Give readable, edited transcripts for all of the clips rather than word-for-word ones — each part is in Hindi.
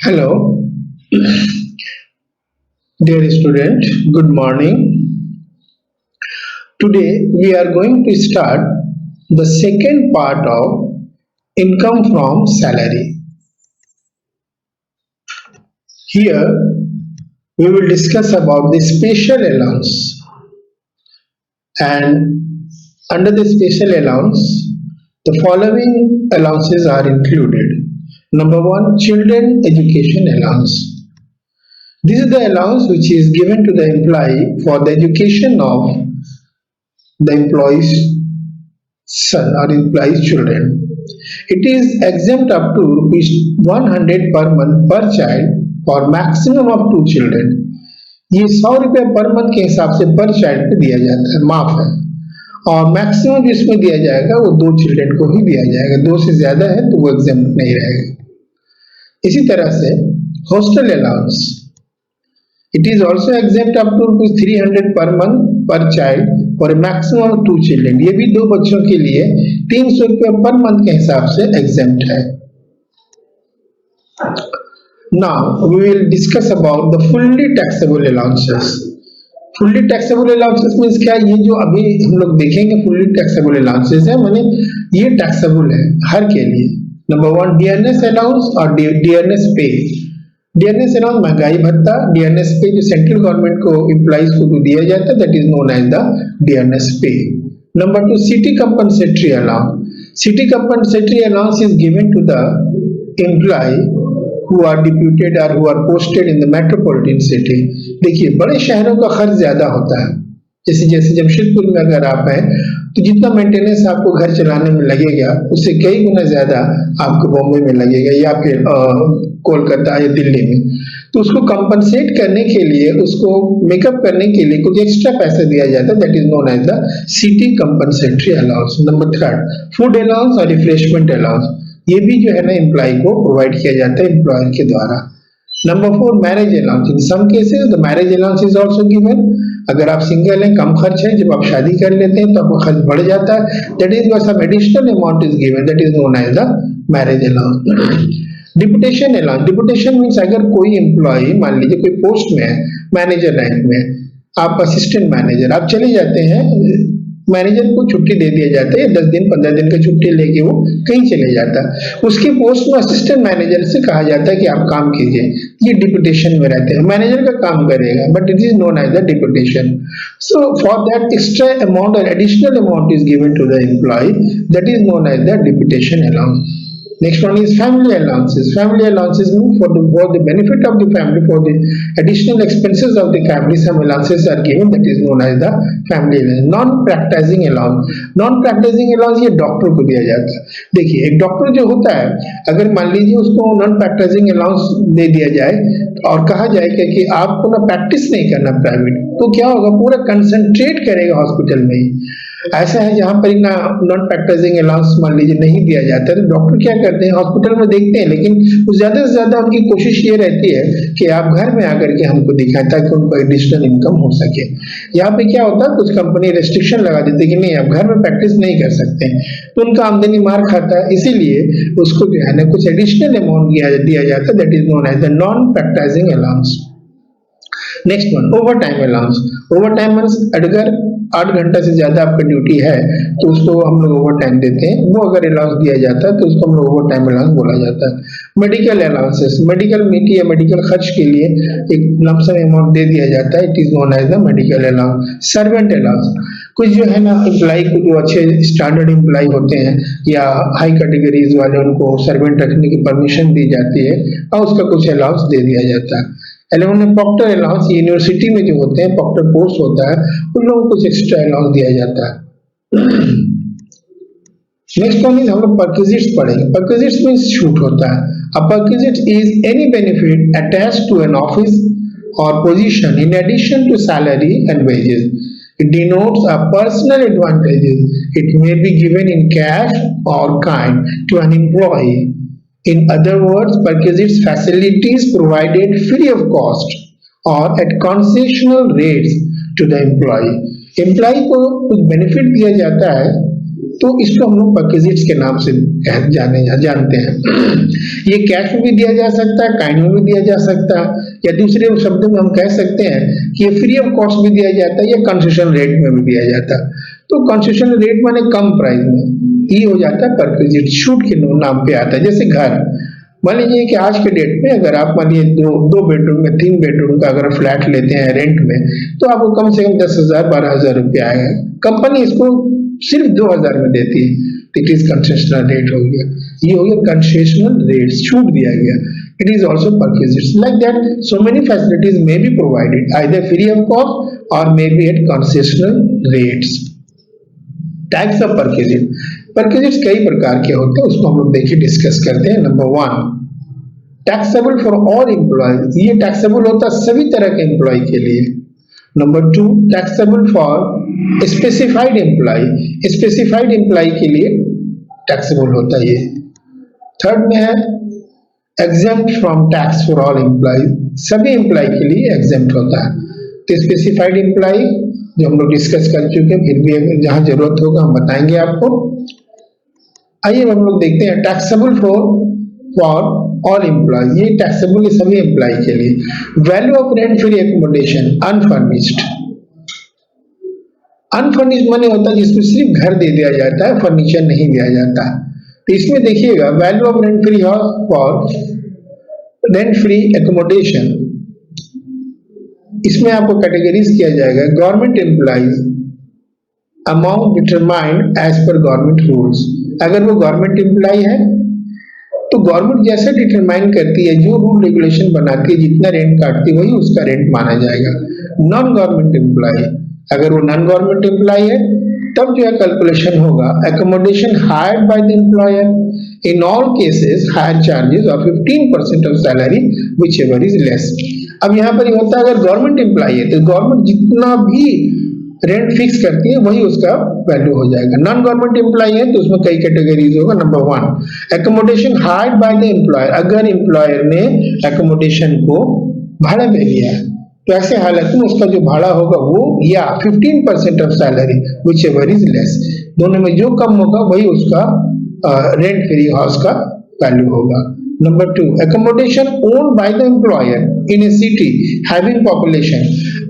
Hello, dear student. Good morning. Today we are going to start the second part of income from salary. Here we will discuss about the special allowance, and under the special allowance the following allowances are included. Number 1, children education allowance. This is the allowance which is given to the employee for the education of the employee's son or employee's children. It is exempt up to rupees 100 per month per child for maximum of 2 children. ये 100 रुपये पर मंथ के हिसाब से पर चाइल्ड पे दिया जाता है, माफ है। और मैक्सिमम जिसमें दिया जाएगा वो 2 चिल्ड्रन को ही दिया जाएगा, 2 से ज्यादा है तो वो एग्जेम्प्ट नहीं रहेगा। इसी तरह से hostel allowance, it is also exempt up to 300 per month per child for a maximum of 2 children. ये भी 2 बच्चों के लिए 300 रुपये पर मंथ के हिसाब से एग्जेम्प्ट है। Now we will discuss about the fully taxable allowances. Fully taxable allowances means क्या? ये जो अभी हम लोग देखेंगे fully taxable allowances है, माने ये taxable है हर के लिए। नंबर 1, DNS allowance और DNS पे। डीएनएस अलाउंस महंगाई भत्ता, डीएनएस पे जो सेंट्रल गवर्नमेंट को एम्प्लॉइज को दिया जाता है, that is known as the DNS pay. Number 2, city compensatory allowance. City compensatory allowance is given to the employee who are deputed or who are posted in the metropolitan city. देखिए बड़े शहरों का खर्च ज्यादा होता है, जैसे जमशेदपुर में अगर आप हैं तो जितना मेंटेनेंस आपको घर चलाने में लगेगा उससे कई गुना ज्यादा आपको बॉम्बे में लगेगा या फिर कोलकाता या दिल्ली में। तो उसको कंपनसेट करने के लिए, उसको मेकअप करने के लिए कुछ एक्स्ट्रा पैसा दिया जाता है, that is known as the city compensatory allowance. Number 3, food allowance और रिफ्रेशमेंट अलाउंस, ये भी जो है ना एम्प्लॉय को प्रोवाइड किया जाता है एम्प्लॉयर के द्वारा। Number 4, marriage allowance. In some cases the marriage allowance is also given. अगर आप सिंगल हैं, कम खर्च है, जब आप शादी कर लेते हैं तो आपका खर्च बढ़ जाता है, that is why some additional amount is given, that is known as the marriage allowance. Deputation allowance. Deputation means अगर कोई एम्प्लॉय मान लीजिए कोई पोस्ट में है, मैनेजर रैंक में, आप असिस्टेंट मैनेजर, आप चले जाते हैं, मैनेजर को छुट्टी दे दिया जाता है, 10 दिन 15 दिन का छुट्टी लेके वो कहीं चले जाता है, उसकी पोस्ट में असिस्टेंट मैनेजर से कहा जाता है कि आप काम कीजिए, ये डिप्यूटेशन में रहते हैं, मैनेजर का काम करेगा, but it is known as the deputation. So for that extra amount or additional amount is given to the employee, that is known as the deputation allowance. Next one is family allowances. Family allowances mean for the benefit of the family, for the additional expenses of the family, some allowances are given, that is known as the family allowance. Non-practicing allowance. Non-practicing allowance ये डॉक्टर को दिया जाता है। देखिए एक डॉक्टर जो होता है, अगर मान लीजिए उसको non-practicing allowance दे दिया जाए और कहा जाए कि आपको ना प्रैक्टिस नहीं करना प्राइवेट, तो क्या होगा, पूरा कंसंट्रेट करेगा हॉस्पिटल में ही। ऐसा है जहां पर ना नॉन प्रैक्टिसिंग अलाउंस मान लीजिए नहीं दिया जाता है, तो डॉक्टर क्या करते हैं, हॉस्पिटल में देखते हैं, लेकिन ज्यादा से ज्यादा उनकी कोशिश ये रहती है कि आप घर में आकर के हमको दिखाएं ताकि उनको एडिशनल इनकम हो सके। यहाँ पे क्या होता है, कुछ कंपनी रेस्ट्रिक्शन लगा देती है कि नहीं आप घर में प्रैक्टिस नहीं कर सकते, तो उनका आमदनी मार खाता है, इसीलिए उसको जो है ना कुछ एडिशनल अमाउंट दिया जाता है, that is known as the non practicing allowance. Next one, over time allowance. Over time means अगर 8 घंटा से ज्यादा आपका ड्यूटी है तो उसको हम लोग ओवर टाइम देते हैं, वो अगर अलाउंस दिया जाता है तो उसको हम लोग ओवर टाइम अलाउंस बोला जाता है। मेडिकल अलाउंसेस, मेडिकल मीटी या मेडिकल खर्च के लिए एक लमसम अमाउंट दे दिया जाता है, it is known as the medical allowance. Servant allowance, कुछ जो है ना एम्प्लॉय को जो अच्छे स्टैंडर्ड एम्प्लॉय होते हैं या हाई कैटेगरीज वाले, उनको सर्वेंट रखने की परमिशन दी जाती है और उसका कुछ अलाउंस दे दिया जाता है। प्रॉक्टर अलाउंस, यूनिवर्सिटी में जो होते हैं प्रॉक्टर पोस्ट होता है, उन लोगों को कुछ एक्स्ट्रा अलाउंस दिया जाता है। नेक्स्ट वन इज हम लोग परक्विजिट्स पढ़ेंगे। परक्विजिट्स मींस छूट होता है। A perquisite is any benefit attached to an office or position in addition to salary and wages. It denotes a personal advantages. It may be given in cash or kind to an employee. In other words, perquisites facilities provided free of cost or at concessional rates to the employee. Employee को कुछ benefit दिया जाता है तो इसको हम लोग परक्विजिट्स के नाम से जानते हैं। ये कैश में भी दिया जा सकता है, काइंड में भी दिया जा सकता है, या दूसरे शब्दों में हम कह सकते हैं कि ये फ्री ऑफ कॉस्ट भी दिया जाता है या कंसेशन रेट में भी दिया जाता है। तो कंसेशन रेट माने कम प्राइस में, ये हो जाता है परक्विजिट, छूट के नाम पे आता है। जैसे घर, मान लीजिए कि आज के डेट में अगर आप मान लीजिए दो बेडरूम में 3 बेडरूम का अगर फ्लैट लेते हैं रेंट में, तो आपको कम से कम 10,000 12,000 रुपया आएगा। कंपनी इसको सिर्फ 2,000 में देती है, इट इज कंसेशनल रेट हो गया। ये हो गया कंसेशनल रेट, छूट दिया गया। It is also perquisites like that. So many facilities may be provided either free of cost or may be at concessional rates. Types of perquisite, perquisites कई प्रकार के होते हैं, उसको हम लोग देखिए डिस्कस करते हैं। Number 1, taxable for all employees, ये टैक्सेबल होता है सभी तरह के एम्प्लॉय के लिए। Number 2, taxable for specified employee, specified employee के लिए टैक्सेबल होता है ये। थर्ड में है exempt from tax for all employee, सभी एम्प्लॉय के लिए एग्जेम्प्ट होता है। तो स्पेसिफाइड एम्प्लॉय जो हम लोग डिस्कस कर चुके हैं, फिर भी जहां जरूरत होगा हम बताएंगे आपको। आइए हम लोग देखते हैं टैक्सेबल फॉर ऑल एम्प्लॉय, ये टैक्सेबल है सभी एम्प्लॉय के लिए। Value of rent free accommodation unfurnished, unfurnished माने होता है जिसमें सिर्फ घर दे दिया जाता है, फर्नीचर नहीं दिया जाता। तो इसमें देखिएगा value of rent free house for rent free accommodation, इसमें आपको कैटेगरीज किया जाएगा। Government employees amount determined as per government rules, अगर वो गवर्नमेंट एम्प्लॉय है तो गवर्नमेंट जैसे डिटरमाइन करती है, जो रूल रेगुलेशन बनाती है, जितना रेंट काटती है वही उसका रेंट माना जाएगा। नॉन गवर्नमेंट एम्प्लॉय, अगर वो नॉन गवर्नमेंट एम्प्लॉय है तब जो है कैलकुलेशन होगा accommodation hired by the employer in all cases higher charges of 15% of salary which ever is less. अब यहाँ पर ये होता है अगर गवर्नमेंट एम्प्लॉय है तो गवर्नमेंट जितना भी रेंट फिक्स करती है वही उसका वैल्यू हो जाएगा। नॉन गवर्नमेंट एम्प्लॉय है तो उसमें कई कैटेगरीज होगा। Number 1, accommodation hired by the employer, अगर एम्प्लॉयर ने एकोमोडेशन को भाड़े पे लिया है तो ऐसे हालत में उसका जो भाड़ा होगा वो या 15% of salary which ever is less, दोनों में जो कम होगा वही उसका रेंट फ्री हाउस का वैल्यू होगा। Number 2, accommodation owned by the employer in A city having population,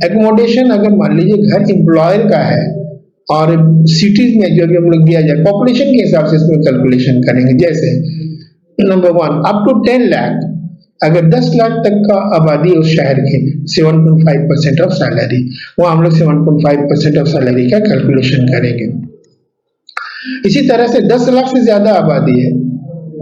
accommodation अगर मान लीजिए घर एम्प्लॉयर का है और सिटीज में जो भी हम लोग दिया जाए पॉपुलेशन के हिसाब से इसमें कैलकुलेशन करेंगे। जैसे नंबर 1, अप टू 10 लाख, अगर 10 लाख तक का आबादी उस शहर के 7.5% ऑफ सैलरी, वो हम लोग 7.5% ऑफ सैलरी का कैलकुलेशन करेंगे। इसी तरह से 10 लाख से ज्यादा आबादी है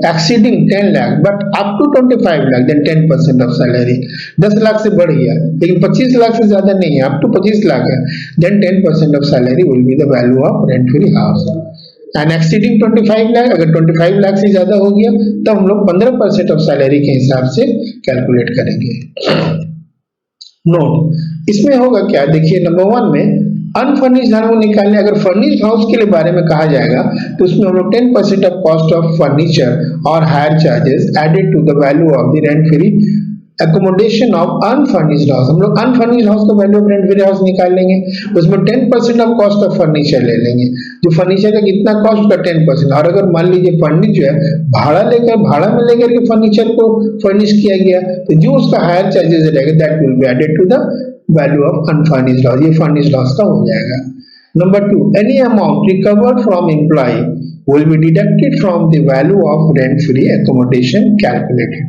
exceeding 10 lakh but up to 25 lakh then 10% of salary, 10 lakh से बढ़ गया लेकिन 25 लाख से ज्यादा नहीं है, अप टू 25 लाख है, then 10% of salary will be the value of rent free house. And exceeding 25 lakh, अगर 25 लाख से ज्यादा हो गया तो हम लोग 15% ऑफ सैलरी के हिसाब से कैलकुलेट करेंगे। नोट, इसमें होगा क्या, देखिए नंबर 1 में अनफर्निश्ड हाउस निकालने, अगर फर्निश्ड हाउस के लिए बारे में कहा जाएगा तो उसमें हम लोग 10% ऑफ कॉस्ट ऑफ फर्नीचर और hire charges added to the value of the rent free accommodation of unfurnished house, हम लोग अनफर्निश्ड हाउस का value of rent free house निकाल लेंगे, उसमें 10% ऑफ कॉस्ट ऑफ फर्नीचर ले लेंगे, जो फर्नीचर का कितना कॉस्ट का 10%, और अगर मान लीजिए फर्निचर जो है भाड़ा में लेकर के फर्नीचर को फर्निश किया गया तो जो उसका हायर चार्जेस रहेगा that will be added to the value of unfurnished house, ये फर्निश्ड हाउस का हो जाएगा। Number 2, any amount recovered from employee will be deducted from the value of rent free accommodation calculated।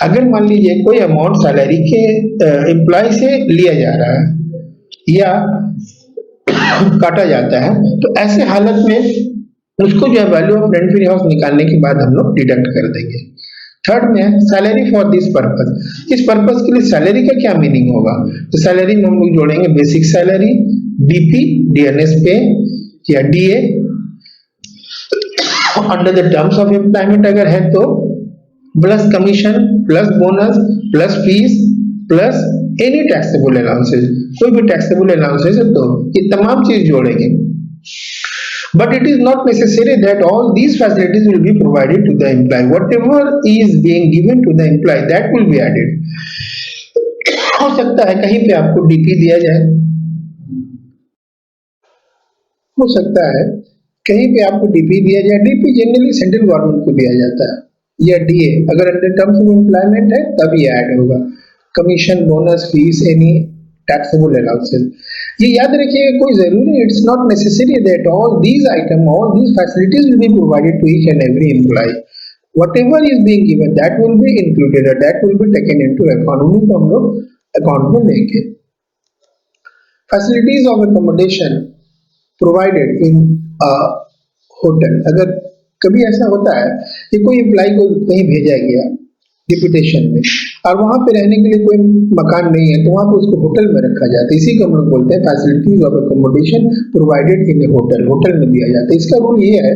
अगर मान लीजिए कोई अमाउंट सैलरी के एम्प्लॉय से लिया जा रहा है या काटा जाता है तो ऐसे हालत में उसको जो है value of rent free house निकालने के बाद हम लोग डिडक्ट कर देंगे। थर्ड में सैलरी फॉर दिस पर्पस, इस पर्पस के लिए सैलरी का क्या मीनिंग होगा, तो सैलरी में हम लोग जोड़ेंगे बेसिक सैलरी, डीपी, डीएनएस पे या DA under the terms of employment अगर है तो, plus commission plus bonus plus fees plus any taxable allowances, कोई भी टैक्सेबल अलाउंसेस है तो ये तमाम चीज जोड़ेंगे। But it is not necessary that all these facilities will be provided to the employee. Whatever is being given to the employee, that will be added. हो सकता है कहीं पे आपको डीपी दिया जाए, हो सकता है कहीं पे आपको डीपी दिया जाए, डीपी जनरली सेंट्रल गवर्नमेंट को दिया जाता है, या डीए अगर अंडर टर्म्स ऑफ एम्प्लॉयमेंट है तब ये ऐड होगा। Commission, bonus, fees, any taxable allowances, ये याद रखिएगा, कोई जरूरी, it's not necessary that all these item, all these facilities will be provided to each and every employee. whatever is being given that will be included or that will be taken into account, उन्हीं को हम लोग अकाउंट में लेंगे। Facilities of accommodation provided in hotel, अगर कभी ऐसा होता है कि कोई एम्प्लॉय को कहीं भेजा गया डिप्यूटेशन में और वहां पे रहने के लिए कोई मकान नहीं है, तो वहां पे उसको होटल में रखा जाता है, इसी को हम लोग बोलते हैं facilities of accommodation provided in a hotel, hotel में दिया जाता है। इसका रूल ये है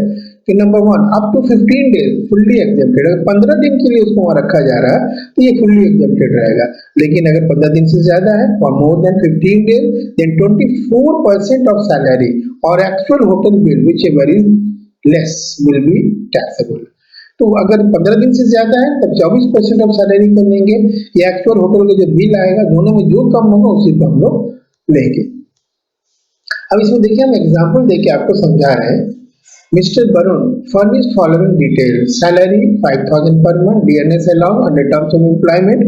कि number 1 up to 15 days fully exempted, अगर 15 दिन के लिए उसको वहां रखा जा रहा है तो ये फुल्ली एग्जेम्प्टेड रहेगा, लेकिन अगर 15 दिन से ज्यादा है और more than 15 days then 24% of salary or actual hotel bill whichever is less will be taxable. तो अगर 15 दिन से ज्यादा है तब 24% ऑफ सैलरी कर लेंगे, या एक्चुअल होटल का जो बिल आएगा दोनों में जो कम होगा उसी को हम लोग लेंगे। अब इसमें देखिए हम एग्जांपल देके आपको समझा रहे हैं। Mr. Barun furnished following details: salary 5,000 per month, DNS allowance under terms of employment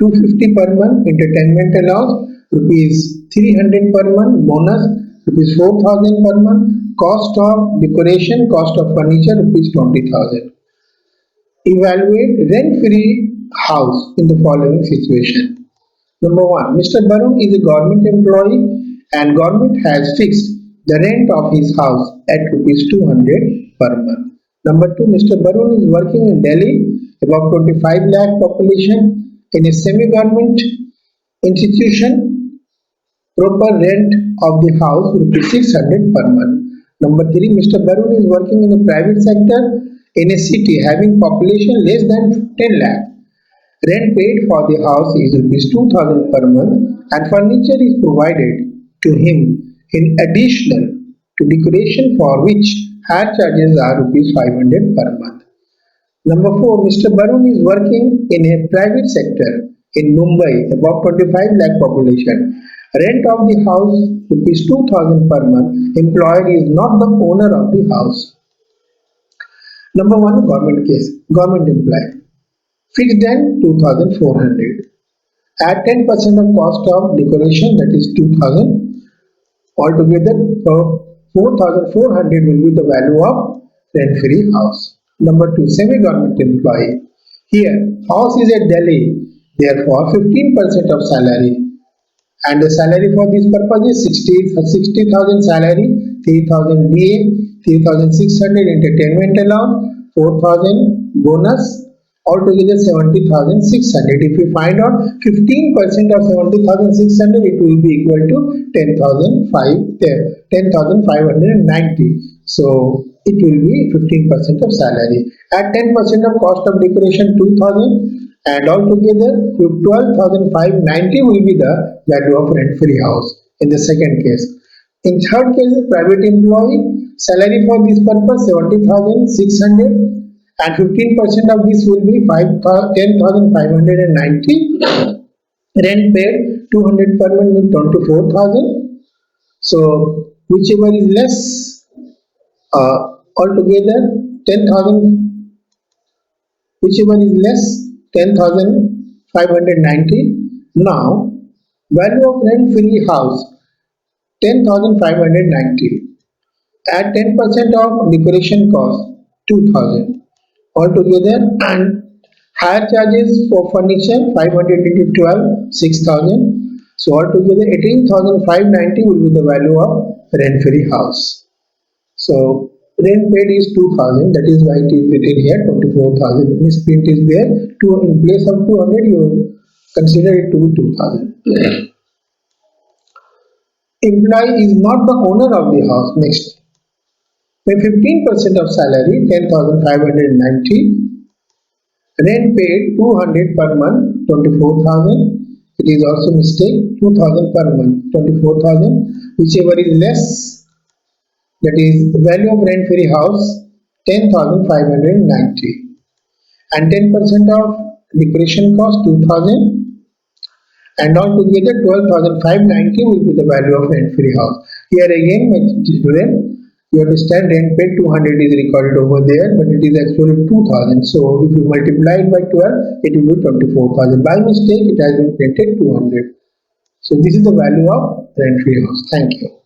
250 per month, entertainment allowance rupees 300 per month, bonus rupees 4,000 per month, cost of decoration, cost of furniture rupees 20,000. Evaluate rent-free house in the following situation. Number 1, Mr. Barun is a government employee and government has fixed the rent of his house at rupees 200 per month. Number 2, Mr. Barun is working in Delhi, about 25 lakh population, in a semi-government institution. Proper rent of the house rupees 600 per month. Number 3, Mr. Barun is working in a private sector in a city having population less than 10 lakh. Rent paid for the house is rupees 2,000 per month and furniture is provided to him in addition to decoration for which higher charges are rupees 500 per month. Number 4, Mr. Barun is working in a private sector in Mumbai, about 25 lakh population. Rent of the house rupees 2,000 per month. Employer is not the owner of the house. Number 1, government case, government employee. Fixed rent 2,400. Add 10% of cost of decoration, that is 2,000. Altogether, 4,400 will be the value of rent-free house. Number 2, semi-government employee. Here, house is at Delhi, therefore 15% of salary. And the salary for this purpose is 60,000 salary, 3,000 DA, 3,600 entertainment allowance, 4,000 bonus, altogether 70,600. If we find out 15% of 70,600, it will be equal to 10,590. So it will be 15% of salary. At 10% of cost of decoration 2,000, and altogether 12,590 will be the value of rent-free house in the second case. In third case, private employee, salary for this purpose 70,600 and 15% of this will be 10,590. Rent paid 200 per month with 24,000. So whichever is less, altogether 10,000, whichever is less 10,590. Now value of rent-free house 10,590. Add 10% of decoration cost 2,000 altogether, and higher charges for furniture 500 into 12, 6,000. So altogether 18,590 will be the value of rent-free house. So rent paid is 2,000, that is why it is written here 24,000. Misprint is there. In place of 200, you consider it to be 2,000. Employee is not the owner of the house. Next, pay 15% of salary 10,590. Rent paid 200 per month 24,000. It is also mistake, 2,000 per month 24,000. Whichever is less, that is the value of rent-free house 10,590, and 10% of decoration cost 2,000, and altogether 12,590 will be the value of rent-free house. Here again, my children, You understand, rent paid 200 is recorded over there, but it is actually 2000. So if you multiply it by 12, it will be 24,000. By mistake, it has been printed 200. So this is the value of rent-free house. Thank you.